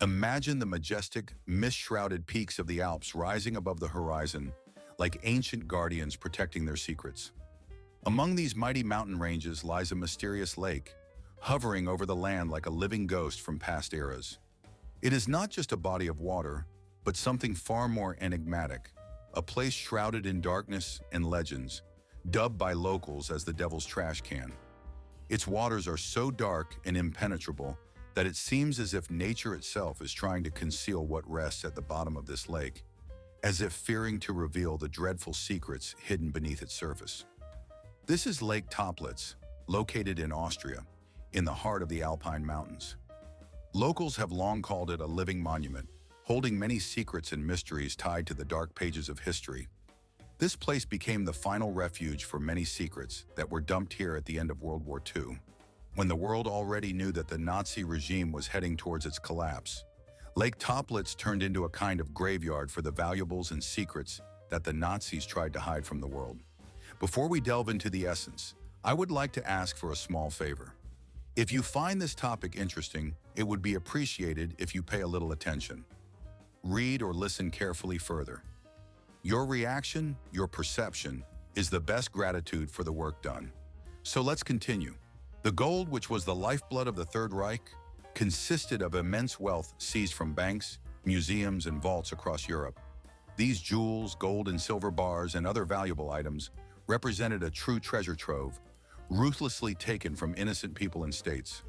Imagine the majestic, mist-shrouded peaks of the Alps rising above the horizon, like ancient guardians protecting their secrets. Among these mighty mountain ranges lies a mysterious lake, hovering over the land like a living ghost from past eras. It is not just a body of water, but something far more enigmatic, a place shrouded in darkness and legends, dubbed by locals as the Devil's Trash Can. Its waters are so dark and impenetrable that it seems as if nature itself is trying to conceal what rests at the bottom of this lake, as if fearing to reveal the dreadful secrets hidden beneath its surface. This is Lake Toplitz, located in Austria, in the heart of the Alpine Mountains. Locals have long called it a living monument, holding many secrets and mysteries tied to the dark pages of history. This place became the final refuge for many secrets that were dumped here at the end of World War II, when the world already knew that the Nazi regime was heading towards its collapse. Lake Toplitz turned into a kind of graveyard for the valuables and secrets that the Nazis tried to hide from the world. Before we delve into the essence, I would like to ask for a small favor. If you find this topic interesting, it would be appreciated if you pay a little attention. Read or listen carefully further. Your reaction, your perception, is the best gratitude for the work done. So let's continue. The gold, which was the lifeblood of the Third Reich, consisted of immense wealth seized from banks, museums, and vaults across Europe. These jewels, gold and silver bars, and other valuable items represented a true treasure trove, ruthlessly taken from innocent people and states.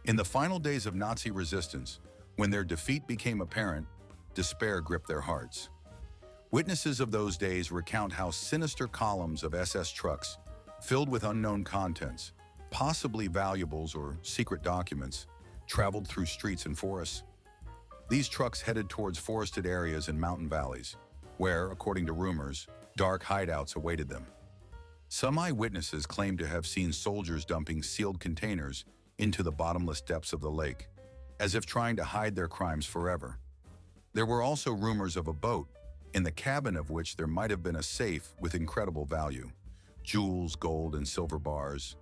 In the final days of Nazi resistance, when their defeat became apparent, despair gripped their hearts. Witnesses of those days recount how sinister columns of SS trucks, filled with unknown contents, possibly valuables or secret documents, traveled through streets and forests. These trucks headed towards forested areas and mountain valleys, where, according to rumors, dark hideouts awaited them. Some eyewitnesses claimed to have seen soldiers dumping sealed containers into the bottomless depths of the lake, as if trying to hide their crimes forever. There were also rumors of a boat, in the cabin of which there might have been a safe with incredible value, jewels, gold, and silver bars,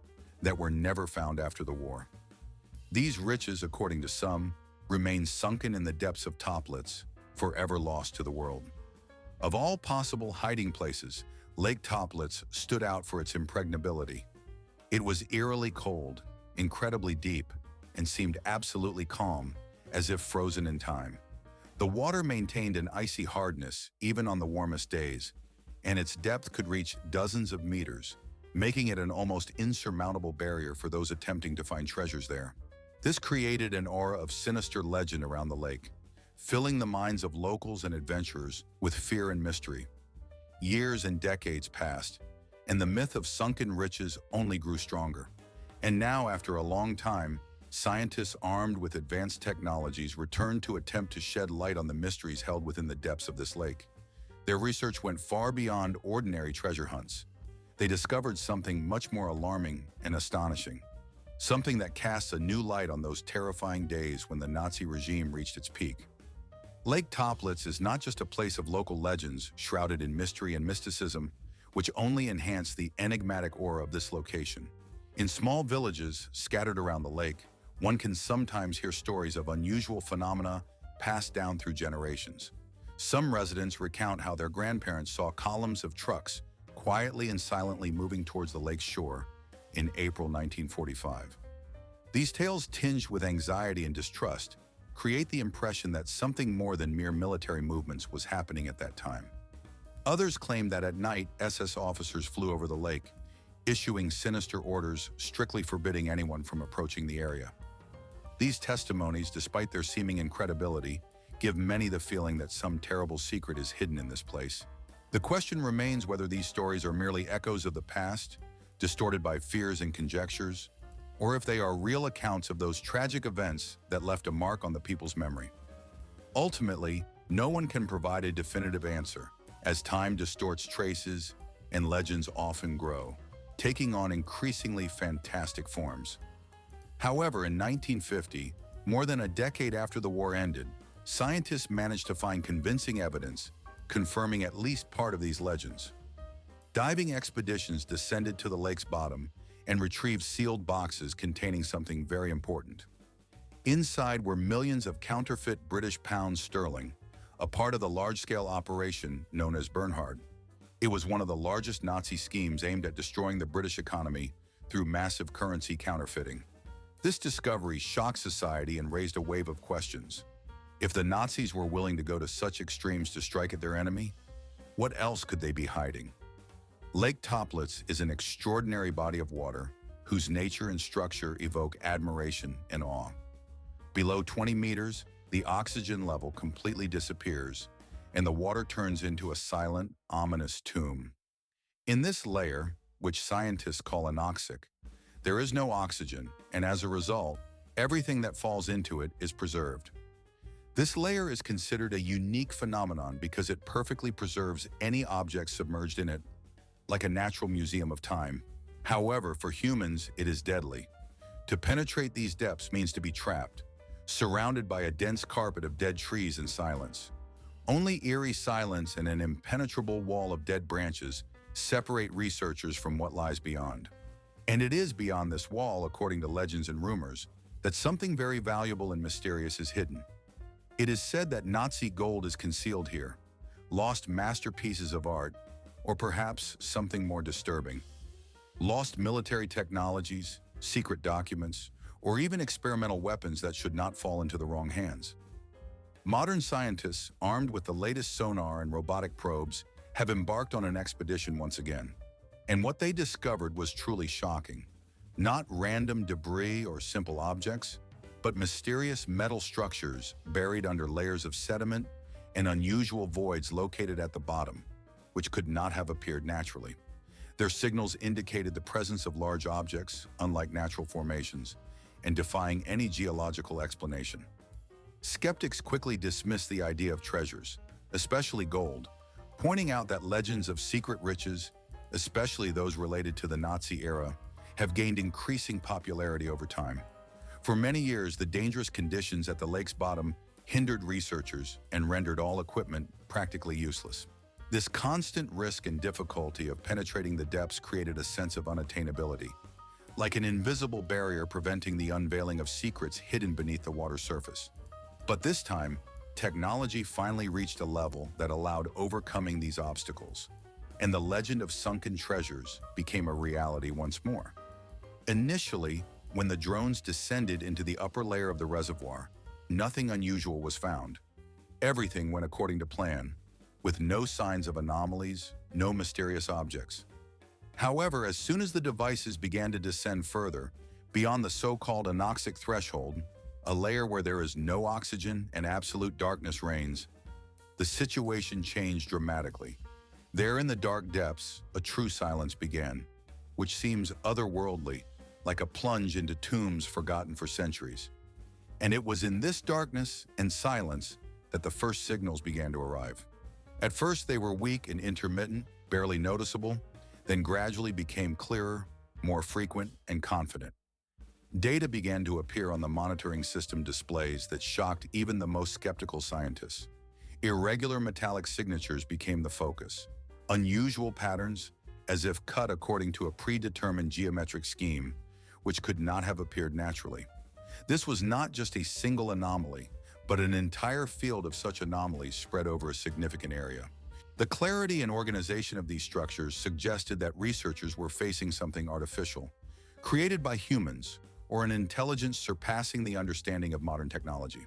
that were never found after the war. These riches, according to some, remain sunken in the depths of Toplitz, forever lost to the world. Of all possible hiding places, Lake Toplitz stood out for its impregnability. It was eerily cold, incredibly deep, and seemed absolutely calm, as if frozen in time. The water maintained an icy hardness even on the warmest days, and its depth could reach dozens of meters, making it an almost insurmountable barrier for those attempting to find treasures there. This created an aura of sinister legend around the lake, filling the minds of locals and adventurers with fear and mystery. Years and decades passed, and the myth of sunken riches only grew stronger. And now, after a long time, scientists armed with advanced technologies returned to attempt to shed light on the mysteries held within the depths of this lake. Their research went far beyond ordinary treasure hunts. They discovered something much more alarming and astonishing, something that casts a new light on those terrifying days when the Nazi regime reached its peak. Lake Toplitz is not just a place of local legends shrouded in mystery and mysticism, which only enhance the enigmatic aura of this location. In small villages scattered around the lake, one can sometimes hear stories of unusual phenomena passed down through generations. Some residents recount how their grandparents saw columns of trucks quietly and silently moving towards the lake's shore in April 1945. These tales, tinged with anxiety and distrust, create the impression that something more than mere military movements was happening at that time. Others claim that at night, SS officers flew over the lake, issuing sinister orders strictly forbidding anyone from approaching the area. These testimonies, despite their seeming incredibility, give many the feeling that some terrible secret is hidden in this place. The question remains whether these stories are merely echoes of the past, distorted by fears and conjectures, or if they are real accounts of those tragic events that left a mark on the people's memory. Ultimately, no one can provide a definitive answer, as time distorts traces and legends often grow, taking on increasingly fantastic forms. However, in 1950, more than a decade after the war ended, scientists managed to find convincing evidence confirming at least part of these legends. Diving expeditions descended to the lake's bottom and retrieved sealed boxes containing something very important. Inside were millions of counterfeit British pounds sterling, a part of the large-scale operation known as Bernhard. It was one of the largest Nazi schemes aimed at destroying the British economy through massive currency counterfeiting. This discovery shocked society and raised a wave of questions. If the Nazis were willing to go to such extremes to strike at their enemy, what else could they be hiding? Lake Toplitz is an extraordinary body of water whose nature and structure evoke admiration and awe. Below 20 meters, the oxygen level completely disappears, and the water turns into a silent, ominous tomb. In this layer, which scientists call anoxic, there is no oxygen, and as a result, everything that falls into it is preserved. This layer is considered a unique phenomenon because it perfectly preserves any object submerged in it, like a natural museum of time. However, for humans, it is deadly. To penetrate these depths means to be trapped, surrounded by a dense carpet of dead trees and silence. Only eerie silence and an impenetrable wall of dead branches separate researchers from what lies beyond. And it is beyond this wall, according to legends and rumors, that something very valuable and mysterious is hidden. It is said that Nazi gold is concealed here, lost masterpieces of art, or perhaps something more disturbing. Lost military technologies, secret documents, or even experimental weapons that should not fall into the wrong hands. Modern scientists, armed with the latest sonar and robotic probes, have embarked on an expedition once again. And what they discovered was truly shocking. Not random debris or simple objects, but mysterious metal structures buried under layers of sediment and unusual voids located at the bottom, which could not have appeared naturally. Their signals indicated the presence of large objects, unlike natural formations, and defying any geological explanation. Skeptics quickly dismissed the idea of treasures, especially gold, pointing out that legends of secret riches, especially those related to the Nazi era, have gained increasing popularity over time. For many years, the dangerous conditions at the lake's bottom hindered researchers and rendered all equipment practically useless. This constant risk and difficulty of penetrating the depths created a sense of unattainability, like an invisible barrier preventing the unveiling of secrets hidden beneath the water's surface. But this time, technology finally reached a level that allowed overcoming these obstacles, and the legend of sunken treasures became a reality once more. Initially, when the drones descended into the upper layer of the reservoir, nothing unusual was found. Everything went according to plan, with no signs of anomalies, no mysterious objects. However, as soon as the devices began to descend further, beyond the so-called anoxic threshold, a layer where there is no oxygen and absolute darkness reigns, the situation changed dramatically. There in the dark depths, a true silence began, which seems otherworldly, like a plunge into tombs forgotten for centuries. And it was in this darkness and silence that the first signals began to arrive. At first, they were weak and intermittent, barely noticeable, then gradually became clearer, more frequent, and confident. Data began to appear on the monitoring system displays that shocked even the most skeptical scientists. Irregular metallic signatures became the focus. Unusual patterns, as if cut according to a predetermined geometric scheme, which could not have appeared naturally. This was not just a single anomaly, but an entire field of such anomalies spread over a significant area. The clarity and organization of these structures suggested that researchers were facing something artificial, created by humans, or an intelligence surpassing the understanding of modern technology.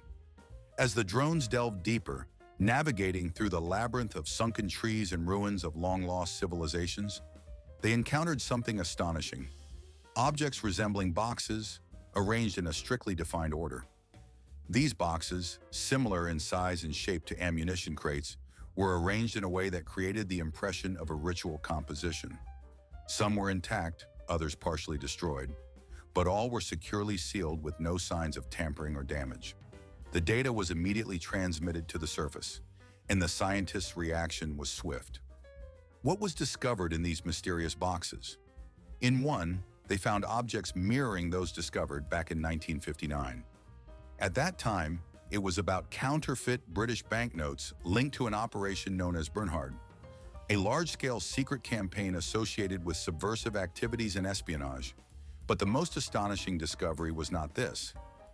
As the drones delved deeper, navigating through the labyrinth of sunken trees and ruins of long-lost civilizations, they encountered something astonishing. Objects resembling boxes, arranged in a strictly defined order. These boxes, similar in size and shape to ammunition crates, were arranged in a way that created the impression of a ritual composition. Some were intact, others partially destroyed, but all were securely sealed with no signs of tampering or damage. The data was immediately transmitted to the surface, and the scientists' reaction was swift. What was discovered in these mysterious boxes? In one, they found objects mirroring those discovered back in 1959. At that time, it was about counterfeit British banknotes linked to an operation known as Bernhard, a large-scale secret campaign associated with subversive activities and espionage. But the most astonishing discovery was not this.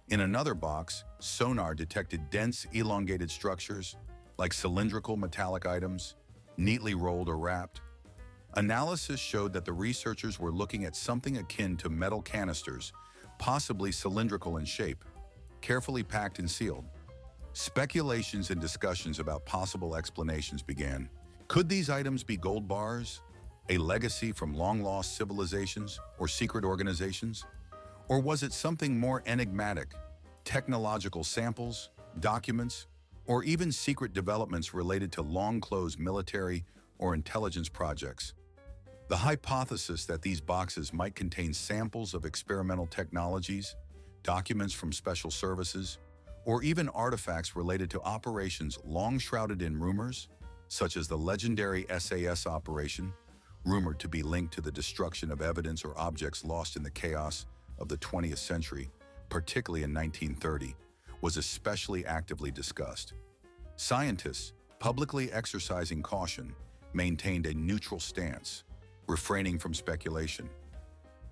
In another box, sonar detected dense, elongated structures, like cylindrical metallic items, neatly rolled or wrapped. Analysis showed that the researchers were looking at something akin to metal canisters, possibly cylindrical in shape, carefully packed and sealed. Speculations and discussions about possible explanations began. Could these items be gold bars, a legacy from long-lost civilizations or secret organizations? Or was it something more enigmatic, technological samples, documents, or even secret developments related to long-closed military or intelligence projects? The hypothesis that these boxes might contain samples of experimental technologies, documents from special services, or even artifacts related to operations long shrouded in rumors, such as the legendary SAS operation, rumored to be linked to the destruction of evidence or objects lost in the chaos of the 20th century, particularly in 1930, was especially actively discussed. Scientists, publicly exercising caution, maintained a neutral stance, refraining from speculation.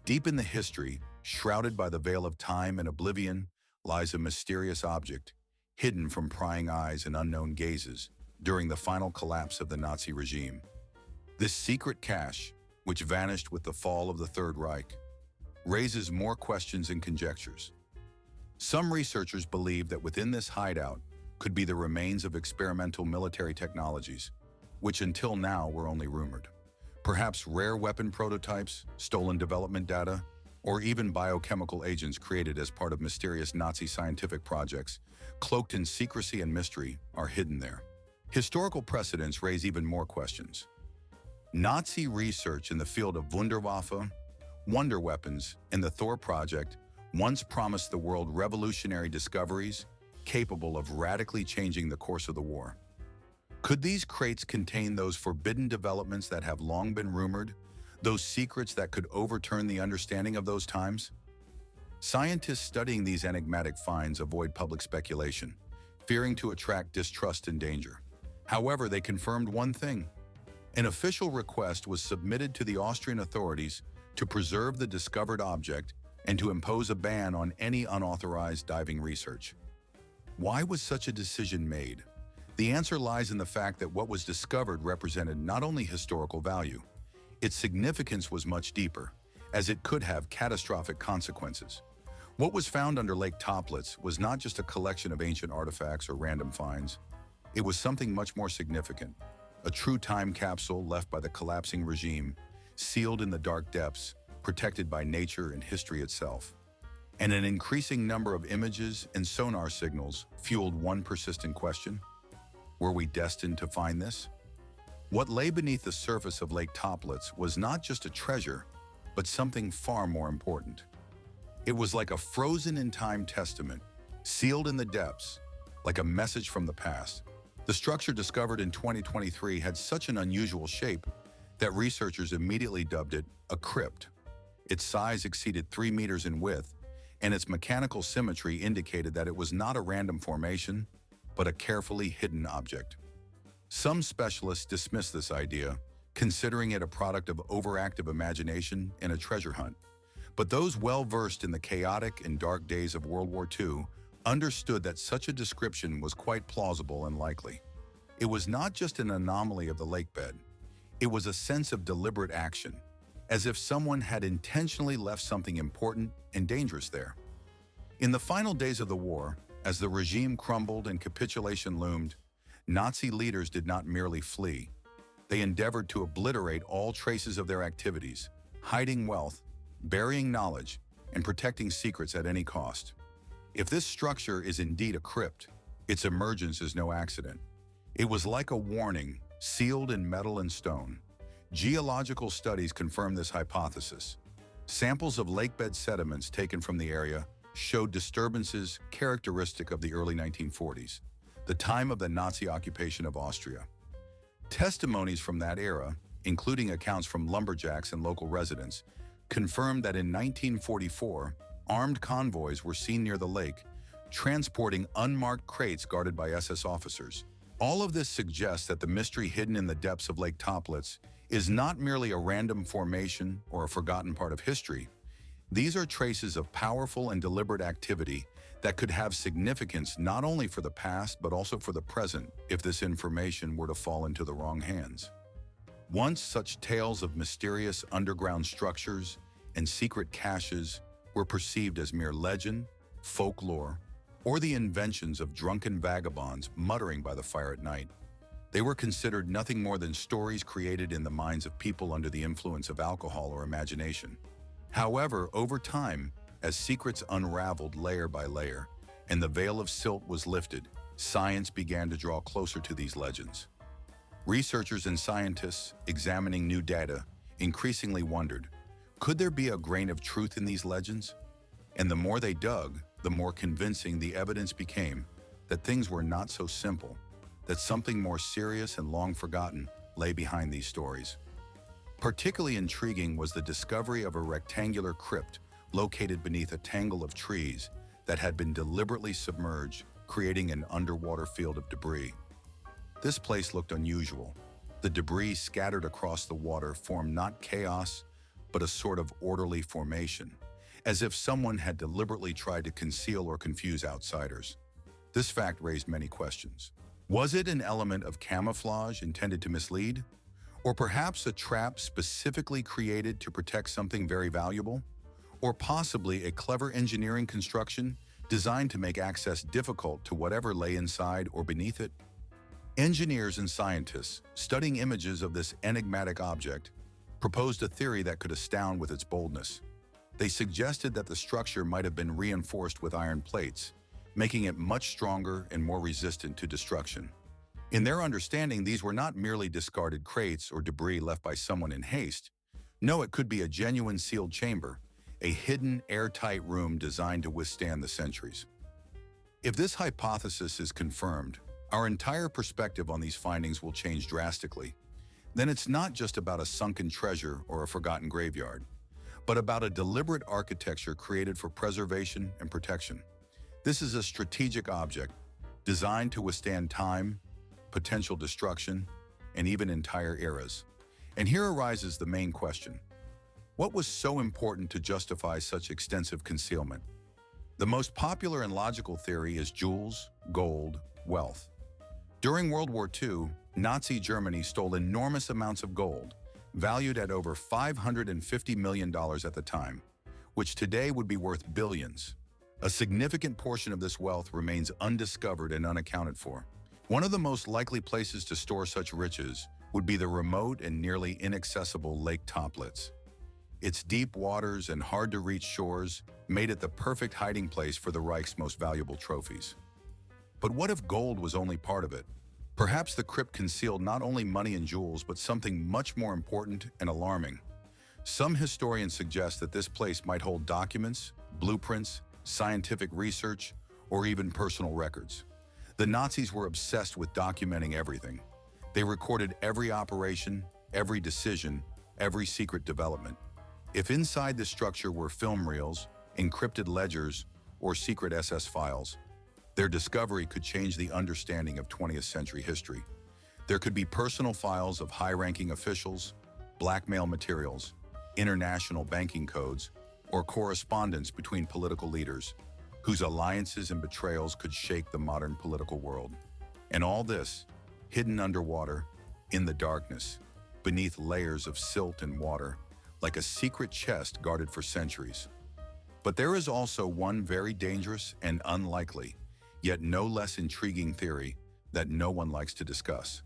Deep in the history, shrouded by the veil of time and oblivion, lies a mysterious object, hidden from prying eyes and unknown gazes during the final collapse of the Nazi regime. This secret cache, which vanished with the fall of the Third Reich, raises more questions and conjectures. Some researchers believe that within this hideout could be the remains of experimental military technologies, which until now were only rumored. Perhaps rare weapon prototypes, stolen development data, or even biochemical agents created as part of mysterious Nazi scientific projects, cloaked in secrecy and mystery, are hidden there. Historical precedents raise even more questions. Nazi research in the field of Wunderwaffe, wonder weapons, and the Thor project once promised the world revolutionary discoveries capable of radically changing the course of the war. Could these crates contain those forbidden developments that have long been rumored, those secrets that could overturn the understanding of those times? Scientists studying these enigmatic finds avoid public speculation, fearing to attract distrust and danger. However, they confirmed one thing. An official request was submitted to the Austrian authorities to preserve the discovered object and to impose a ban on any unauthorized diving research. Why was such a decision made? The answer lies in the fact that what was discovered represented not only historical value, its significance was much deeper, as it could have catastrophic consequences. What was found under Lake Toplitz was not just a collection of ancient artifacts or random finds. It was something much more significant, a true time capsule left by the collapsing regime, sealed in the dark depths, protected by nature and history itself. And an increasing number of images and sonar signals fueled one persistent question: were we destined to find this? What lay beneath the surface of Lake Toplitz was not just a treasure, but something far more important. It was like a frozen-in-time testament, sealed in the depths, like a message from the past. The structure discovered in 2023 had such an unusual shape that researchers immediately dubbed it a crypt. Its size exceeded 3 meters in width, and its mechanical symmetry indicated that it was not a random formation, but a carefully hidden object. Some specialists dismiss this idea, considering it a product of overactive imagination and a treasure hunt. But those well-versed in the chaotic and dark days of World War II understood that such a description was quite plausible and likely. It was not just an anomaly of the lake bed. It was a sense of deliberate action, as if someone had intentionally left something important and dangerous there. In the final days of the war, as the regime crumbled and capitulation loomed, Nazi leaders did not merely flee. They endeavored to obliterate all traces of their activities, hiding wealth, burying knowledge, and protecting secrets at any cost. If this structure is indeed a crypt, its emergence is no accident. It was like a warning, sealed in metal and stone. Geological studies confirm this hypothesis. Samples of lakebed sediments taken from the area showed disturbances characteristic of the early 1940s, the time of the Nazi occupation of Austria. Testimonies from that era, including accounts from lumberjacks and local residents, confirmed that in 1944, armed convoys were seen near the lake, transporting unmarked crates guarded by SS officers. All of this suggests that the mystery hidden in the depths of Lake Toplitz is not merely a random formation or a forgotten part of history. These are traces of powerful and deliberate activity that could have significance not only for the past but also for the present if this information were to fall into the wrong hands. Once such tales of mysterious underground structures and secret caches were perceived as mere legend, folklore, or the inventions of drunken vagabonds muttering by the fire at night. They were considered nothing more than stories created in the minds of people under the influence of alcohol or imagination. However, over time, as secrets unraveled layer by layer and the veil of silt was lifted, science began to draw closer to these legends. Researchers and scientists, examining new data, increasingly wondered, could there be a grain of truth in these legends? And the more they dug, the more convincing the evidence became that things were not so simple, that something more serious and long forgotten lay behind these stories. Particularly intriguing was the discovery of a rectangular crypt located beneath a tangle of trees that had been deliberately submerged, creating an underwater field of debris. This place looked unusual. The debris scattered across the water formed not chaos, but a sort of orderly formation, as if someone had deliberately tried to conceal or confuse outsiders. This fact raised many questions. Was it an element of camouflage intended to mislead? Or perhaps a trap specifically created to protect something very valuable? Or possibly a clever engineering construction designed to make access difficult to whatever lay inside or beneath it? Engineers and scientists, studying images of this enigmatic object, proposed a theory that could astound with its boldness. They suggested that the structure might have been reinforced with iron plates, making it much stronger and more resistant to destruction. In their understanding, these were not merely discarded crates or debris left by someone in haste. No, it could be a genuine sealed chamber, a hidden, airtight room designed to withstand the centuries. If this hypothesis is confirmed, our entire perspective on these findings will change drastically. Then it's not just about a sunken treasure or a forgotten graveyard, but about a deliberate architecture created for preservation and protection. This is a strategic object designed to withstand time, potential destruction, and even entire eras. And here arises the main question. What was so important to justify such extensive concealment? The most popular and logical theory is jewels, gold, wealth. During World War II, Nazi Germany stole enormous amounts of gold, valued at over $550 million at the time, which today would be worth billions. A significant portion of this wealth remains undiscovered and unaccounted for. One of the most likely places to store such riches would be the remote and nearly inaccessible Lake Toplitz. Its deep waters and hard-to-reach shores made it the perfect hiding place for the Reich's most valuable trophies. But what if gold was only part of it? Perhaps the crypt concealed not only money and jewels, but something much more important and alarming. Some historians suggest that this place might hold documents, blueprints, scientific research, or even personal records. The Nazis were obsessed with documenting everything. They recorded every operation, every decision, every secret development. If inside this structure were film reels, encrypted ledgers, or secret SS files, their discovery could change the understanding of 20th century history. There could be personal files of high-ranking officials, blackmail materials, international banking codes, or correspondence between political leaders, whose alliances and betrayals could shake the modern political world. And all this, hidden underwater, in the darkness, beneath layers of silt and water, like a secret chest guarded for centuries. But there is also one very dangerous and unlikely, yet no less intriguing theory that no one likes to discuss.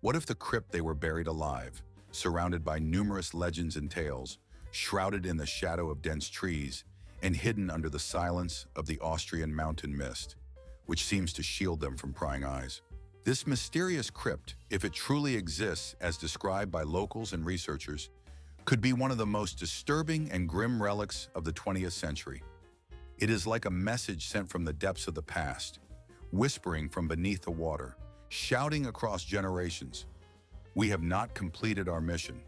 What if the crypt they were buried alive, surrounded by numerous legends and tales, shrouded in the shadow of dense trees, and hidden under the silence of the Austrian mountain mist, which seems to shield them from prying eyes? This mysterious crypt, if it truly exists as described by locals and researchers, could be one of the most disturbing and grim relics of the 20th century. It is like a message sent from the depths of the past, whispering from beneath the water, shouting across generations, "We have not completed our mission."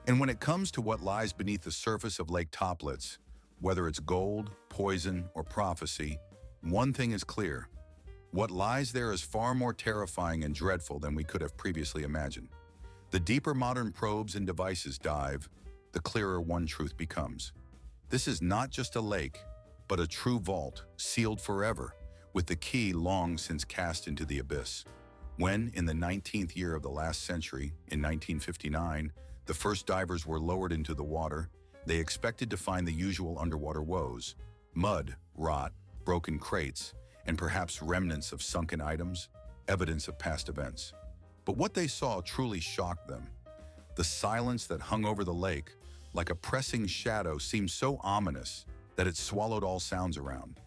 And when it comes to what lies beneath the surface of Lake Toplitz, whether it's gold, poison, or prophecy, one thing is clear. What lies there is far more terrifying and dreadful than we could have previously imagined. The deeper modern probes and devices dive, the clearer one truth becomes. This is not just a lake, but a true vault, sealed forever, with the key long since cast into the abyss. When, in the 19th year of the last century, in 1959, the first divers were lowered into the water, they expected to find the usual underwater woes: mud, rot, broken crates, and perhaps remnants of sunken items, evidence of past events. But what they saw truly shocked them. The silence that hung over the lake, like a pressing shadow, seemed so ominous that it swallowed all sounds around.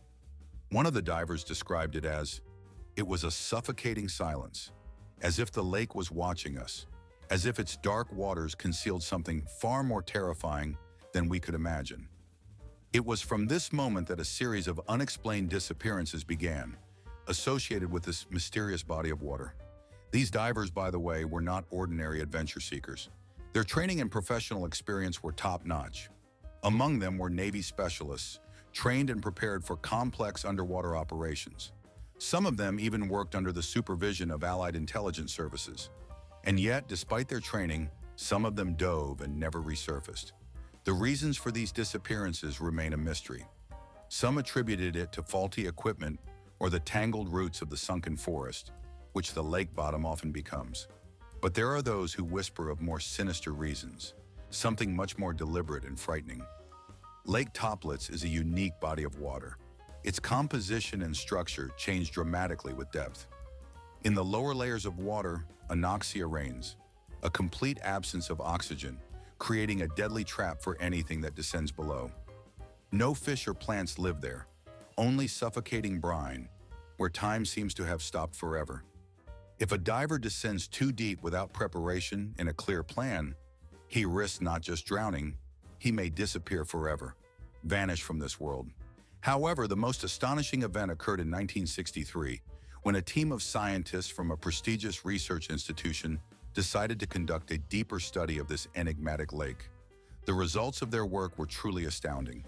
One of the divers described it as, "It was a suffocating silence, as if the lake was watching us, as if its dark waters concealed something far more terrifying than we could imagine." It was from this moment that a series of unexplained disappearances began, associated with this mysterious body of water. These divers, by the way, were not ordinary adventure seekers. Their training and professional experience were top-notch. Among them were Navy specialists, trained and prepared for complex underwater operations. Some of them even worked under the supervision of Allied intelligence services. And yet, despite their training, some of them dove and never resurfaced. The reasons for these disappearances remain a mystery. Some attributed it to faulty equipment or the tangled roots of the sunken forest, which the lake bottom often becomes. But there are those who whisper of more sinister reasons, something much more deliberate and frightening. Lake Toplitz is a unique body of water. Its composition and structure change dramatically with depth. In the lower layers of water, anoxia reigns, a complete absence of oxygen, creating a deadly trap for anything that descends below. No fish or plants live there, only suffocating brine, where time seems to have stopped forever. If a diver descends too deep without preparation and a clear plan, he risks not just drowning, he may disappear forever, vanish from this world. However, the most astonishing event occurred in 1963, when a team of scientists from a prestigious research institution decided to conduct a deeper study of this enigmatic lake. The results of their work were truly astounding.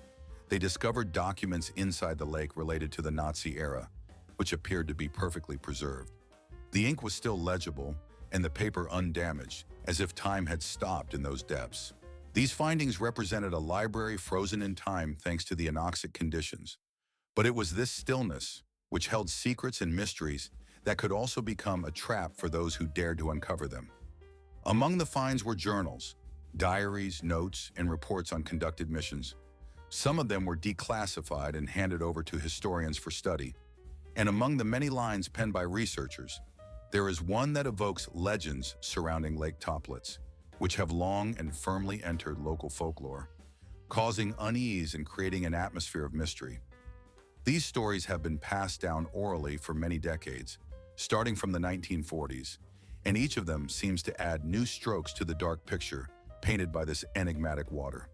They discovered documents inside the lake related to the Nazi era, which appeared to be perfectly preserved. The ink was still legible, and the paper undamaged, as if time had stopped in those depths. These findings represented a library frozen in time thanks to the anoxic conditions. But it was this stillness, which held secrets and mysteries, that could also become a trap for those who dared to uncover them. Among the finds were journals, diaries, notes, and reports on conducted missions. Some of them were declassified and handed over to historians for study. And among the many lines penned by researchers, there is one that evokes legends surrounding Lake Toplitz, which have long and firmly entered local folklore, causing unease and creating an atmosphere of mystery. These stories have been passed down orally for many decades, starting from the 1940s, and each of them seems to add new strokes to the dark picture painted by this enigmatic water.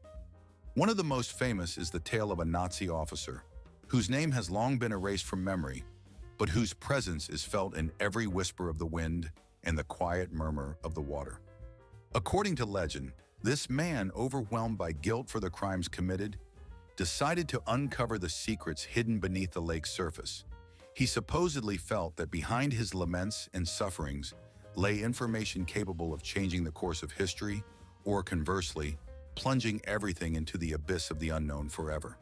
One of the most famous is the tale of a Nazi officer, whose name has long been erased from memory, but whose presence is felt in every whisper of the wind and the quiet murmur of the water. According to legend, this man, overwhelmed by guilt for the crimes committed, decided to uncover the secrets hidden beneath the lake's surface. He supposedly felt that behind his laments and sufferings lay information capable of changing the course of history, or conversely, plunging everything into the abyss of the unknown forever.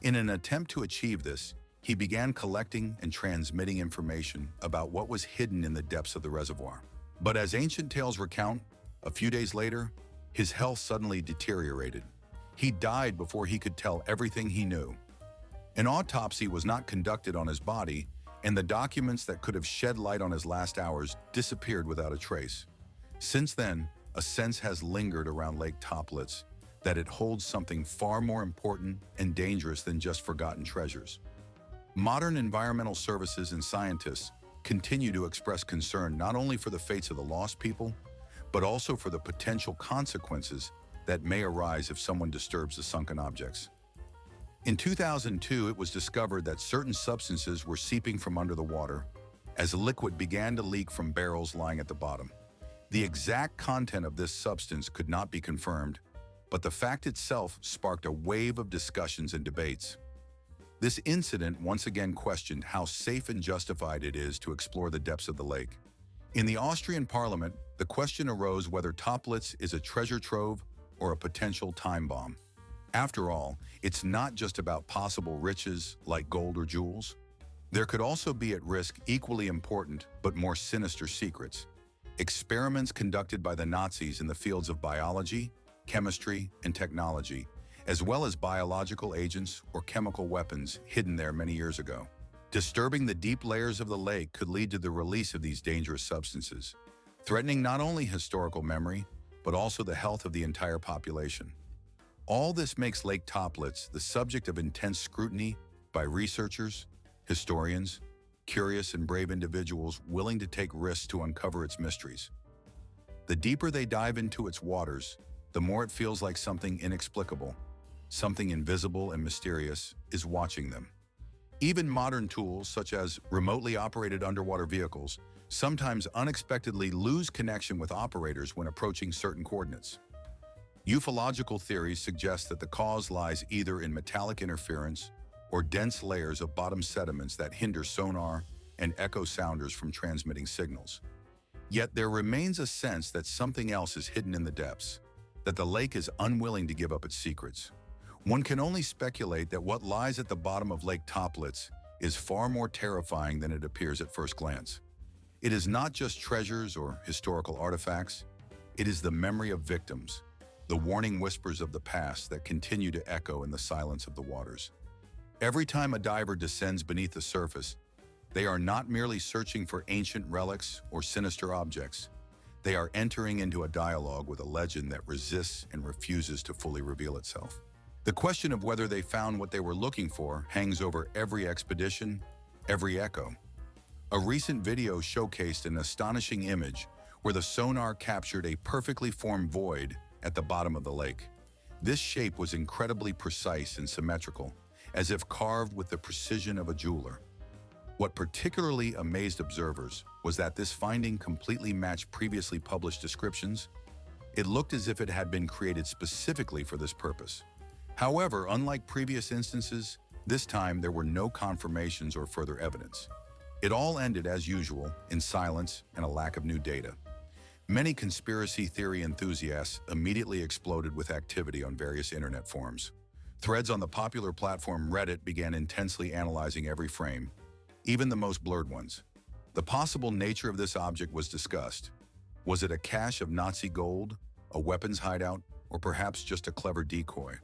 In an attempt to achieve this, he began collecting and transmitting information about what was hidden in the depths of the reservoir. But as ancient tales recount, a few days later, his health suddenly deteriorated. He died before he could tell everything he knew. An autopsy was not conducted on his body, and the documents that could have shed light on his last hours disappeared without a trace. Since then, a sense has lingered around Lake Toplitz that it holds something far more important and dangerous than just forgotten treasures. Modern environmental services and scientists continue to express concern not only for the fates of the lost people, but also for the potential consequences that may arise if someone disturbs the sunken objects. In 2002, it was discovered that certain substances were seeping from under the water as liquid began to leak from barrels lying at the bottom. The exact content of this substance could not be confirmed, but the fact itself sparked a wave of discussions and debates. This incident once again questioned how safe and justified it is to explore the depths of the lake. In the Austrian parliament, the question arose whether Toplitz is a treasure trove or a potential time bomb. After all, it's not just about possible riches like gold or jewels. There could also be at risk equally important but more sinister secrets. Experiments conducted by the Nazis in the fields of biology, chemistry, and technology, as well as biological agents or chemical weapons hidden there many years ago. Disturbing the deep layers of the lake could lead to the release of these dangerous substances, threatening not only historical memory, but also the health of the entire population. All this makes Lake Toplitz the subject of intense scrutiny by researchers, historians, curious and brave individuals willing to take risks to uncover its mysteries. The deeper they dive into its waters, the more it feels like something inexplicable, something invisible and mysterious, is watching them. Even modern tools, such as remotely operated underwater vehicles, sometimes unexpectedly lose connection with operators when approaching certain coordinates. Ufological theories suggest that the cause lies either in metallic interference or dense layers of bottom sediments that hinder sonar and echo sounders from transmitting signals. Yet there remains a sense that something else is hidden in the depths, that the lake is unwilling to give up its secrets. One can only speculate that what lies at the bottom of Lake Toplitz is far more terrifying than it appears at first glance. It is not just treasures or historical artifacts, it is the memory of victims, the warning whispers of the past that continue to echo in the silence of the waters. Every time a diver descends beneath the surface, they are not merely searching for ancient relics or sinister objects. They are entering into a dialogue with a legend that resists and refuses to fully reveal itself. The question of whether they found what they were looking for hangs over every expedition, every echo. A recent video showcased an astonishing image where the sonar captured a perfectly formed void at the bottom of the lake. This shape was incredibly precise and symmetrical, as if carved with the precision of a jeweler. What particularly amazed observers was that this finding completely matched previously published descriptions. It looked as if it had been created specifically for this purpose. However, unlike previous instances, this time there were no confirmations or further evidence. It all ended as usual, in silence and a lack of new data. Many conspiracy theory enthusiasts immediately exploded with activity on various internet forums. Threads on the popular platform Reddit began intensely analyzing every frame, even the most blurred ones. The possible nature of this object was discussed. Was it a cache of Nazi gold, a weapons hideout, or perhaps just a clever decoy?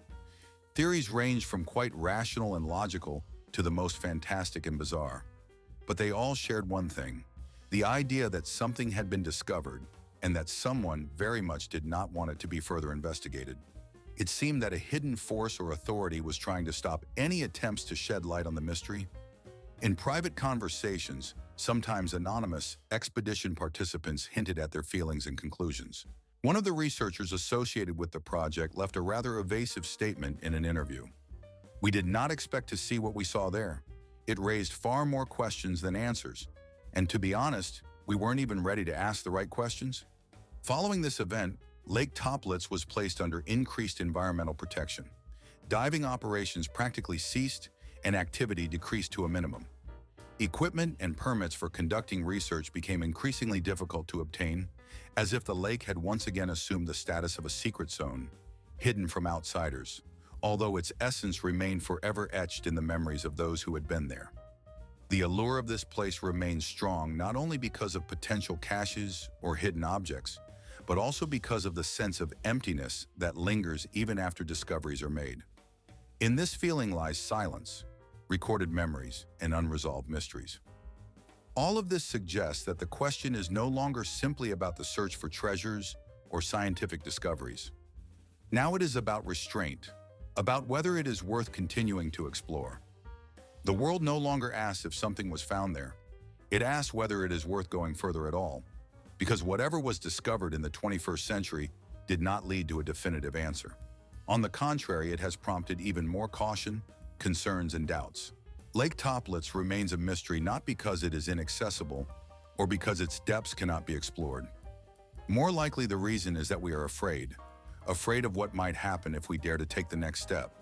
Theories ranged from quite rational and logical to the most fantastic and bizarre. But they all shared one thing: the idea that something had been discovered and that someone very much did not want it to be further investigated. It seemed that a hidden force or authority was trying to stop any attempts to shed light on the mystery. In private conversations, sometimes anonymous, expedition participants hinted at their feelings and conclusions. One of the researchers associated with the project left a rather evasive statement in an interview. "We did not expect to see what we saw there. It raised far more questions than answers. And to be honest, we weren't even ready to ask the right questions." Following this event, Lake Toplitz was placed under increased environmental protection. Diving operations practically ceased and activity decreased to a minimum. Equipment and permits for conducting research became increasingly difficult to obtain, as if the lake had once again assumed the status of a secret zone, hidden from outsiders, although its essence remained forever etched in the memories of those who had been there. The allure of this place remains strong not only because of potential caches or hidden objects, but also because of the sense of emptiness that lingers even after discoveries are made. In this feeling lies silence, recorded memories, and unresolved mysteries. All of this suggests that the question is no longer simply about the search for treasures or scientific discoveries. Now it is about restraint, about whether it is worth continuing to explore. The world no longer asks if something was found there. It asks whether it is worth going further at all, because whatever was discovered in the 21st century did not lead to a definitive answer. On the contrary, it has prompted even more caution, concerns, and doubts. Lake Toplitz remains a mystery not because it is inaccessible or because its depths cannot be explored. More likely, the reason is that we are afraid of what might happen if we dare to take the next step.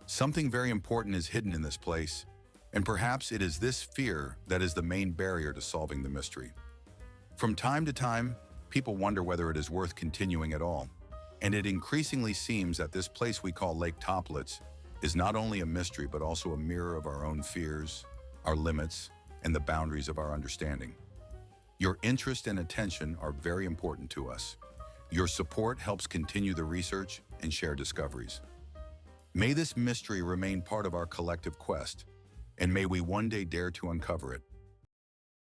Something very important is hidden in this place, and perhaps it is this fear that is the main barrier to solving the mystery. From time to time, people wonder whether it is worth continuing at all. And it increasingly seems that this place we call Lake Toplitz is not only a mystery but also a mirror of our own fears, our limits, and the boundaries of our understanding. Your interest and attention are very important to us. Your support helps continue the research and share discoveries. May this mystery remain part of our collective quest, and may we one day dare to uncover it.